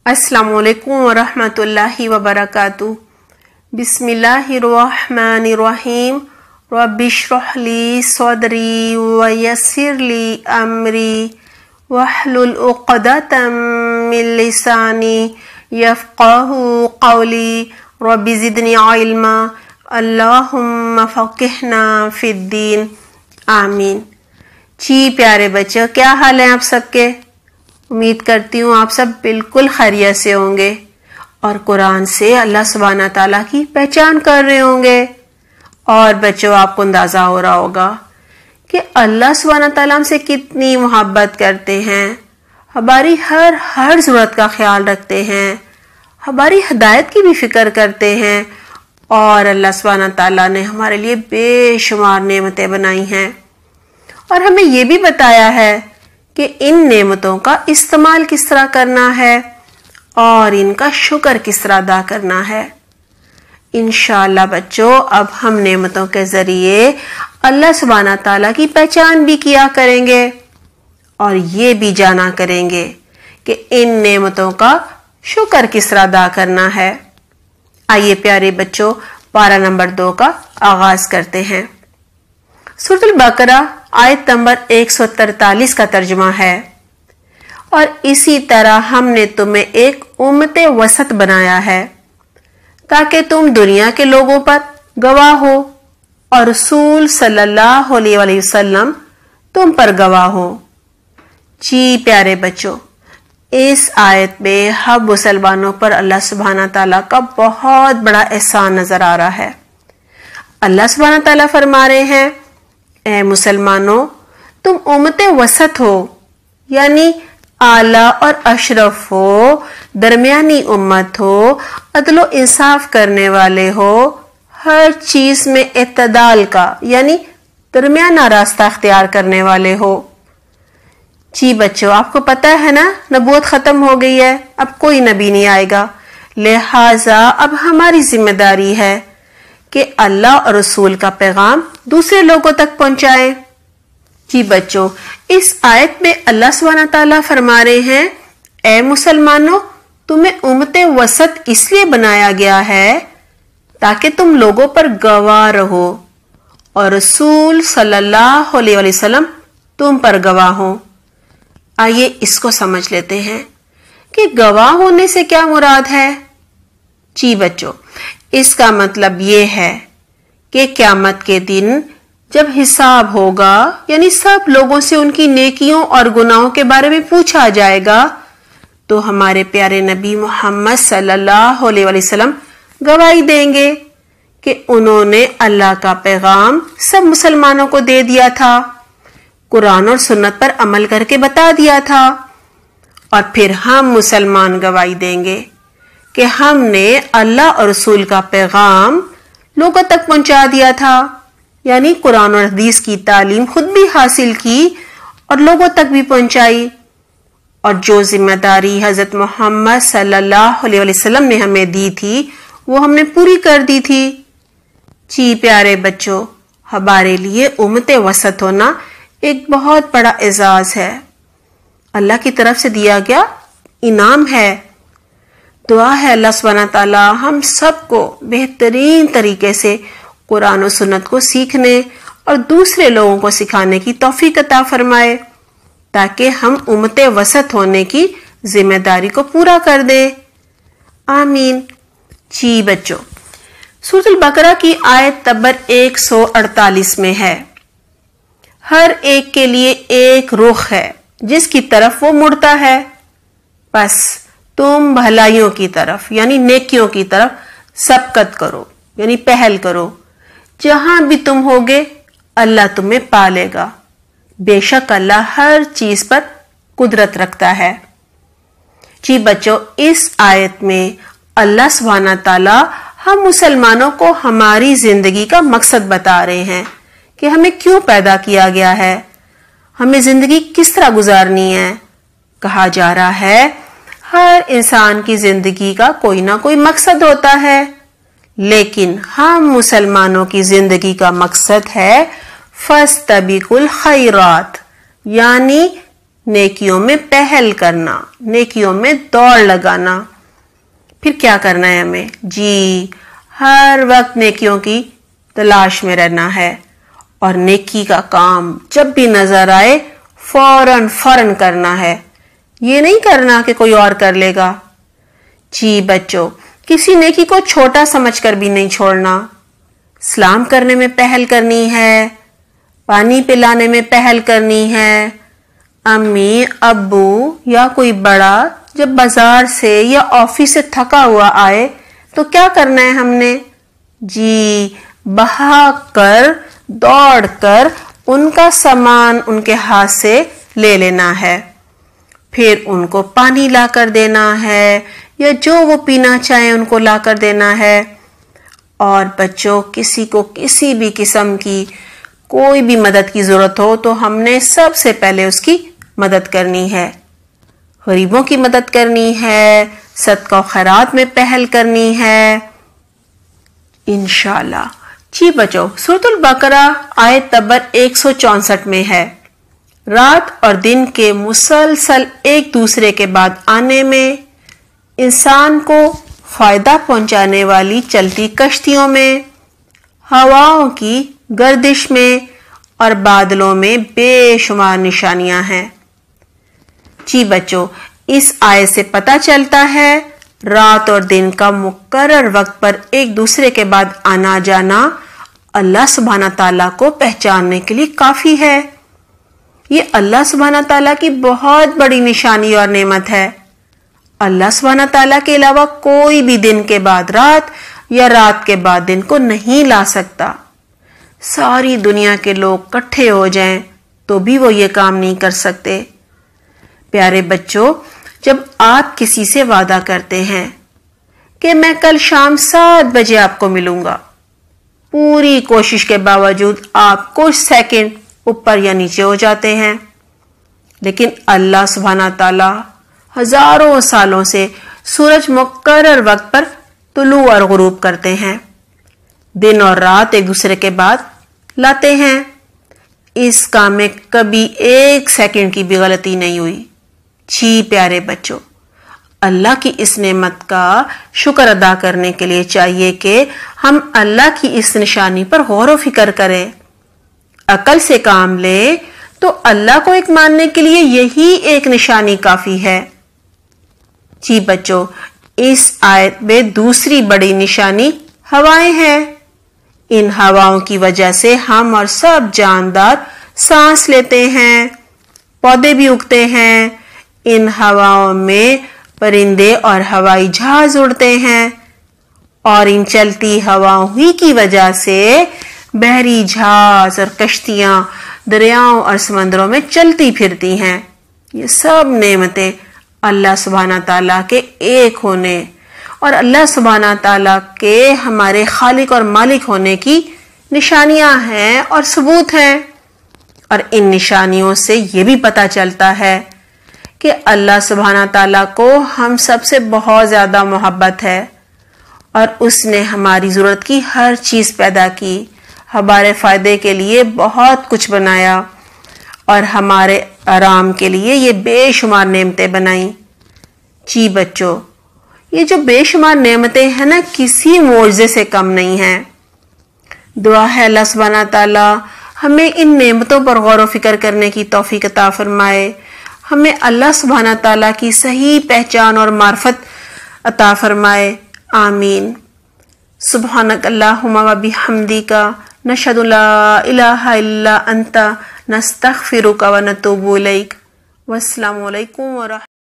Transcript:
अस्सलामु अलैकुम वरहमतुल्लाहि वबरकातुहू। बिस्मिल्लाहिर्रहमानिर्रहीम। रब्बिश्रह ली सदरी वयस्सिर ली अमरी वहलुल उक़दतम मिन लिसानी यफ़क़हू क़ौली रब्बि ज़िदनी इल्मा अल्लाहुम्मा फ़क़िहना फ़िद्दीन। आमीन। जी प्यारे बच्चों, क्या हाल है आप सबके? उम्मीद करती हूँ आप सब बिल्कुल खैरियत से होंगे और कुरान से अल्लाह सुब्हाना ताला की पहचान कर रहे होंगे। और बच्चों, आपको अंदाजा हो रहा होगा कि अल्लाह सुब्हाना ताला हमसे कितनी मोहब्बत करते हैं, हमारी हर ज़रूरत का ख्याल रखते हैं, हमारी हिदायत की भी फिक्र करते हैं। और अल्लाह सुब्हाना ताला ने हमारे लिए बेशुमार नेमतें बनाई हैं और हमें ये भी बताया है कि इन नेमतों का इस्तेमाल किस तरह करना है और इनका शुक्र किस तरह अदा करना है। इंशाअल्लाह बच्चों, अब हम नेमतों के जरिए अल्लाह सुब्हाना ताला की पहचान भी किया करेंगे और ये भी जाना करेंगे कि इन नेमतों का शुक्र किस तरह अदा करना है। आइए प्यारे बच्चों, पारा नंबर 2 का आगाज करते हैं। सूरह बकरा आयत नंबर 143 का तर्जुमा है, और इसी तरह हमने तुम्हें एक उम्मत वसत बनाया है ताकि तुम दुनिया के लोगों पर गवाह हो और रसूल सल्लल्लाहु अलैहि वसल्लम तुम पर गवाह हो। जी प्यारे बच्चों, इस आयत में हम मुसलमानों पर अल्लाह सुब्हाना ताला का बहुत बड़ा एहसान नजर आ रहा है। अल्लाह सुब्हाना ताला फरमा रहे हैं, ए मुसलमानों, तुम उम्मत वसत हो, यानी आला और अशरफ हो, दरमियानी उम्मत हो, अदलो इंसाफ करने वाले हो, हर चीज में इत्तदाल का यानी दरमियाना रास्ता अख्तियार करने वाले हो। जी बच्चों, आपको पता है ना, नबूवत खत्म हो गई है, अब कोई नबी नहीं आएगा, लिहाजा अब हमारी जिम्मेदारी है कि अल्लाह और रसूल का पैगाम दूसरे लोगों तक पहुंचाएं। जी बच्चों, इस आयत में अल्लाह सुब्हाना ताला फरमा रहे हैं, ए मुसलमानों, तुम्हें उम्मत वसत इसलिए बनाया गया है ताकि तुम लोगों पर गवाह रहो और रसूल सल्लल्लाहु अलैहि वसल्लम तुम पर गवाह हो। आइए इसको समझ लेते हैं कि गवाह होने से क्या मुराद है। जी बच्चों, इसका मतलब ये है कि क़यामत के दिन जब हिसाब होगा, यानी सब लोगों से उनकी नेकियों और गुनाहों के बारे में पूछा जाएगा, तो हमारे प्यारे नबी मोहम्मद सल्लल्लाहु अलैहि वसल्लम गवाही देंगे कि उन्होंने अल्लाह का पैगाम सब मुसलमानों को दे दिया था, कुरान और सुन्नत पर अमल करके बता दिया था। और फिर हम मुसलमान गवाही देंगे कि हमने अल्लाह और रसूल का पैगाम लोगों तक पहुंचा दिया था, यानी कुरान और हदीस की तालीम खुद भी हासिल की और लोगों तक भी पहुंचाई। और जो जिम्मेदारी हजरत मोहम्मद सल्लल्लाहु अलैहि वसल्लम ने हमें दी थी वो हमने पूरी कर दी थी। जी प्यारे बच्चों, हमारे लिए उम्मत वसत होना एक बहुत बड़ा एजाज है, अल्लाह की तरफ से दिया गया इनाम है। दुआ है अल्लाह सुब्हाना ताला हम सबको बेहतरीन तरीके से कुरान और सुन्नत को सीखने और दूसरे लोगों को सिखाने की तौफीक अता फरमाए ताकि हम उम्मत वसत होने की जिम्मेदारी को पूरा कर दे। आमीन। जी बच्चों, सूरह बकरा की आयत नंबर 148 में है, हर एक के लिए एक रुख है जिसकी तरफ वो मुड़ता है, बस तुम भलाइयों की तरफ यानी नेकियों की तरफ सबकत करो यानी पहल करो, जहां भी तुम होगे अल्लाह तुम्हें पालेगा, बेशक अल्लाह हर चीज पर कुदरत रखता है। जी बच्चों, इस आयत में अल्लाह सुब्हाना ताला हम मुसलमानों को हमारी जिंदगी का मकसद बता रहे हैं कि हमें क्यों पैदा किया गया है, हमें जिंदगी किस तरह गुजारनी है। कहा जा रहा है हर इंसान की जिंदगी का कोई ना कोई मकसद होता है, लेकिन हम मुसलमानों की जिंदगी का मकसद है फस्तबिकुल खैरात, यानी نیکیوں میں پہل کرنا، نیکیوں میں دوڑ لگانا۔ پھر کیا کرنا ہے ہمیں؟ جی ہر وقت نیکیوں کی تلاش میں رہنا ہے، اور نیکی کا کام جب بھی نظر آئے فوراً کرنا ہے، یہ نہیں کرنا کہ کوئی اور کر لے گا۔ جی بچوں، کسی نیکی کو چھوٹا سمجھ کر بھی نہیں چھوڑنا۔ سلام کرنے میں پہل کرنی ہے، پانی پلانے میں پہل کرنی ہے۔ امی ابو یا کوئی بڑا جب بازار سے یا آفس سے تھکا ہوا آئے تو کیا کرنا ہے ہم نے؟ جی بھاگ کر دوڑ کر ان کا سامان ان کے ہاتھ سے لے لینا ہے، پھر ان کو پانی لا کر دینا ہے یا جو وہ پینا چاہیں ان کو لا کر دینا ہے۔ اور بچوں، کسی کو کسی بھی قسم کی کوئی بھی مدد کی ضرورت ہو تو ہم نے سب سے پہلے اس کی مدد کرنی ہے، غریبوں کی مدد کرنی ہے، صدقہ و خیرات میں پہل کرنی ہے انشاءاللہ۔ جی بچوں، سورۃ البقرہ آیت نمبر 164 میں ہے، رات اور دن کے مسلسل ایک دوسرے کے بعد آنے میں، انسان کو فائدہ پہنچانے والی چلتی کشتیوں میں، ہواؤں کی گردش میں اور بادلوں میں بے شمار نشانیاں ہیں۔ جی بچوں، اس آیت سے پتہ چلتا ہے رات اور دن کا مقرر وقت پر ایک دوسرے کے بعد آنا جانا اللہ سبحانہ تعالیٰ کو پہچاننے کے لیے کافی ہے۔ یہ اللہ سبحانہ تعالیٰ کی بہت بڑی نشانی اور نعمت ہے۔ اللہ سبحانہ تعالیٰ کے علاوہ کوئی بھی دن کے بعد رات یا رات کے بعد دن کو نہیں لا سکتا۔ ساری دنیا کے لوگ اکٹھے ہو جائیں تو بھی وہ یہ کام نہیں کر سکتے۔ پیارے بچوں، جب آپ کسی سے وعدہ کرتے ہیں کہ میں کل شام 7 بجے آپ کو ملوں گا، پوری کوشش کے باوجود آپ کچھ سیکنڈ اوپر یا نیچے ہو جاتے ہیں، لیکن اللہ سبحانہ تعالیٰ ہزاروں سالوں سے سورج مقرر وقت پر طلوع اور غروب کرتے ہیں، دن اور رات ایک دوسرے کے بعد لاتے ہیں۔ اس کام میں کبھی 1 سیکنڈ کی بھی غلطی نہیں ہوئی۔ جی پیارے بچوں، اللہ کی اس نعمت کا شکر ادا کرنے کے لیے چاہیے کہ ہم اللہ کی اس نشانی پر غور و فکر کریں، عقل سے کام لیں، تو اللہ کو ایک ماننے کے لیے یہی ایک نشانی کافی ہے۔ جی بچوں، اس آیت میں دوسری بڑی نشانی ہوائیں ہیں۔ ان ہواؤں کی وجہ سے ہم اور سب جاندار سانس لیتے ہیں، پودے بھی اگتے ہیں۔ ان ہواؤں میں پرندے اور ہوائی جہاز اڑتے ہیں، اور ان چلتی ہواؤں ہی کی وجہ سے بحری جہاز اور کشتیاں دریاؤں اور سمندروں میں چلتی پھرتی ہیں۔ یہ سب نعمتیں اللہ سبحانہ تعالیٰ کے ایک ہونے اور اللہ سبحانہ تعالیٰ کے ہمارے خالق اور مالک ہونے کی نشانیاں ہیں اور ثبوت ہیں۔ اور ان نشانیوں سے یہ بھی پتہ چلتا ہے کہ اللہ سبحانہ تعالیٰ کو ہم سب سے بہت زیادہ محبت ہے، اور اس نے ہماری ضرورت کی ہر چیز پیدا کی، ہمارے فائدے کے لیے بہت کچھ بنایا، اور ہمارے آرام کے لیے یہ بے شمار نعمتیں بنائیں۔ جی بچوں، یہ جو بے شمار نعمتیں ہیں نا، کسی معجزے سے کم نہیں ہیں۔ دعا ہے اللہ سبحانہ تعالیٰ ہمیں ان نعمتوں پر غور و فکر کرنے کی توفیق عطا فرمائے، ہمیں اللہ سبحانہ تعالیٰ کی صحیح پہچان اور معرفت عطا فرمائے، آمین۔ سبحانک اللہم و بحمدک، نشہد لا الہ الا انت، نستغفرک و نتوب الیک۔ والسلام علیکم ورحمۃ اللہ۔